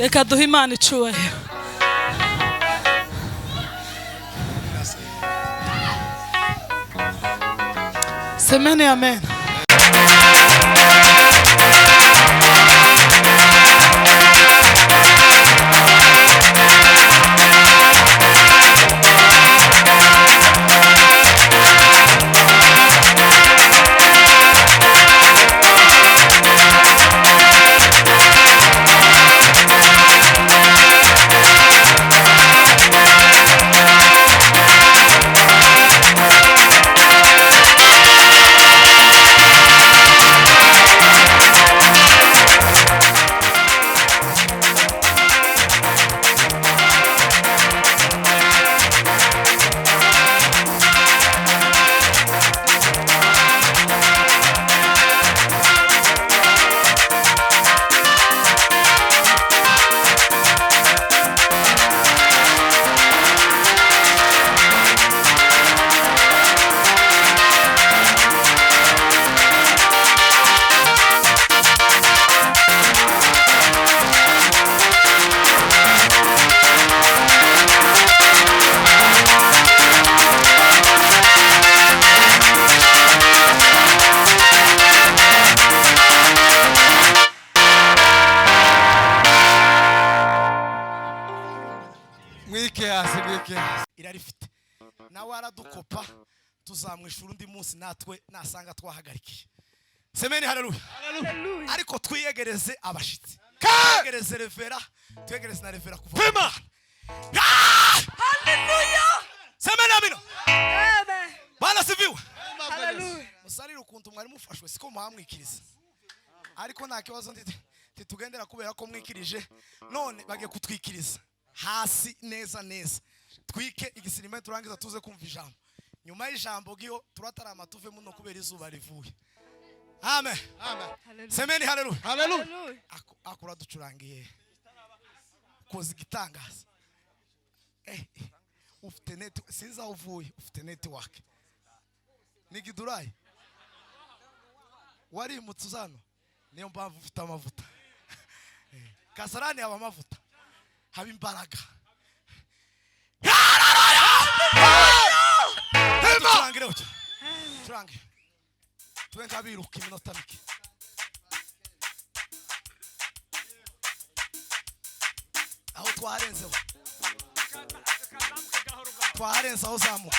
reka duhe Imana icyubahiro. Semeni amen. irarifite nawe aradukopa tuzamwishura undi munsi natwe nasanga twahagarikiye. Semeni haleluya. Ariko twiyegereze abashitsi, twiyegereze revera, twiyegereze na revera kuva. Haleluya. Semeni amina. Amen. Bana siviwe. Haleluya. Musarira ukuntu mwari mufashwe siko muhamwikiriza. Ariko nta kibazo tugendera kubera ko mwikirije none bagiye kutwikiriza hasi neza neza. Twike igisirime turangiza tuze kumva ijambo. Nyuma y'ijambo giyo turatarama tuve muno kubera izuba rivuye. Amen. Amen. Semeni haleluya. Haleluya. Akura ducurangiye. Kozi gitangaza. Ufite net sinza uvuye ufite network. Nigidurayi. Wari mutuzano. Niyo mpamvu ufite amavuta. Kasarani aba amavuta. Haba imbaraga. Turange. Tuwenga biruka iminota mike. Aho twarenzeho. Twarenze aho zamuka.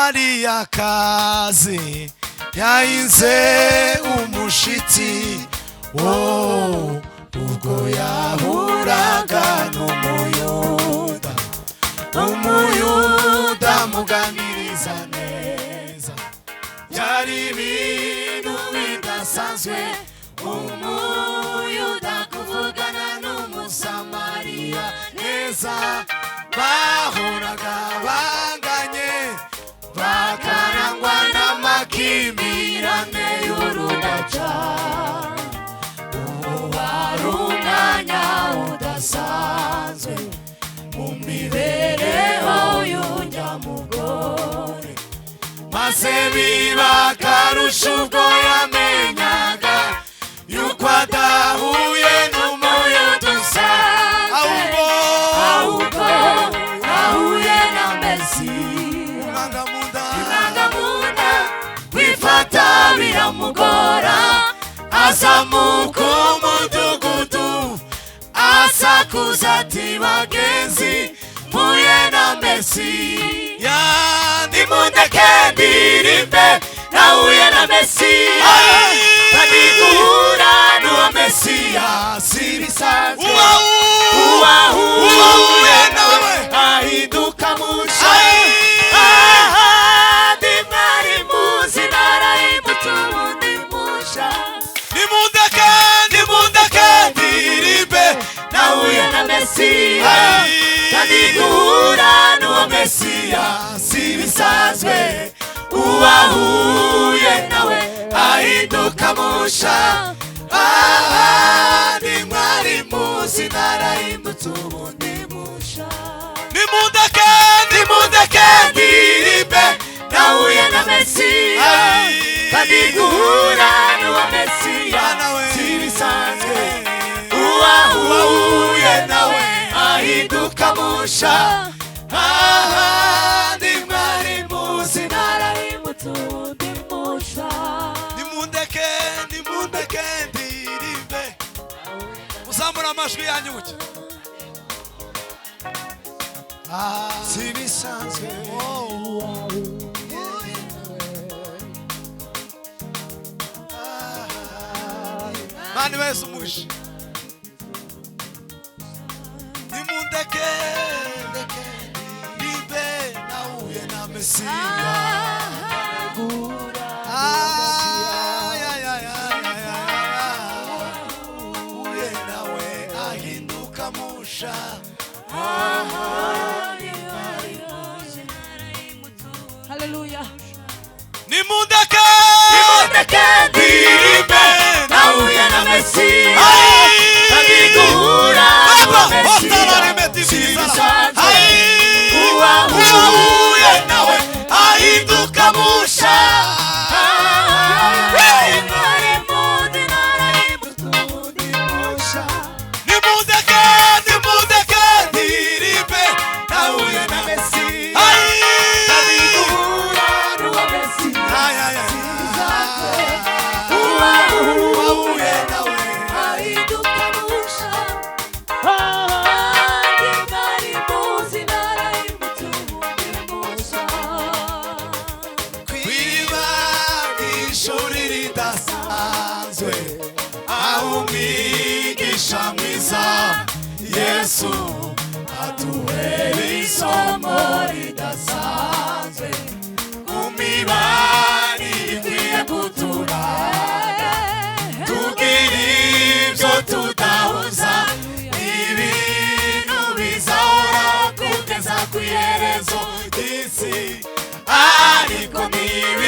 Samariyakazi yahinze umushitsi ubwo yahuraga n'umuyuda muganiriza neza byari ibintu bidasanzwe umuyuda kuvugana n'umusamariya neza bahoraga banganye bakarangwa n'amakimbirane y'urudaca wari umwanya udasanzwe mu mibereho y'unyamugore maze biba akarusho ubwo yamenyaga yuko adahuye n'umuyuda usanzwe ahubwo ahuye na Mesiya Imangamunda kwifata biramugora azamuka umudugudu asakuza ati bagenzi mpuye na Mesiya nimundeke ndirimbe nahuye na Mesiya kandi guhura n'uwo Mesiya si bisanzwe uwahuye nawe ahinduka musha mwari muzi narahindutse ubundi musha nimundeke ndirimbe nahuye na Mesiya kandi guhura n'uwo Mesiya si bisanzwe uwahuye nawe ahinduka musha mwari muzi narahindutse ubundi musha nimundeke ndirimbe nahuye na Mesiya kandi guhura n'uwo Mesiya si bisanzwe uwahuye nawe ahinduka musha mwari muzi narahindutse ubundi musha nimundeke ndirimbe muzamura amajwi yanyu gutya si bisanzwe mani wese umugisha nimundeke ndirimbe nahuye na Mesiya uye nawe ahinduka musha Hallelujah. nimundeke ndirimbe nahuye na Mesiya kandi guhura n'uwo Mesiya si bisanzwe uwahuye nawe ahinduka musha nimundeke ndirimbe nahuye na Mesiya kandi guhura n'uwo Mesiya uwahuye nawe ahinduka musha kw'iriba ishuri ridasanzwe aho umwigisha mwiza Yesu atuhera isomo ridasanzwe ku mibani ikwiye kuturanga tugira ibyo tudahuza ibintu bizahora kugeza ku iherezo ry'isi ariko niba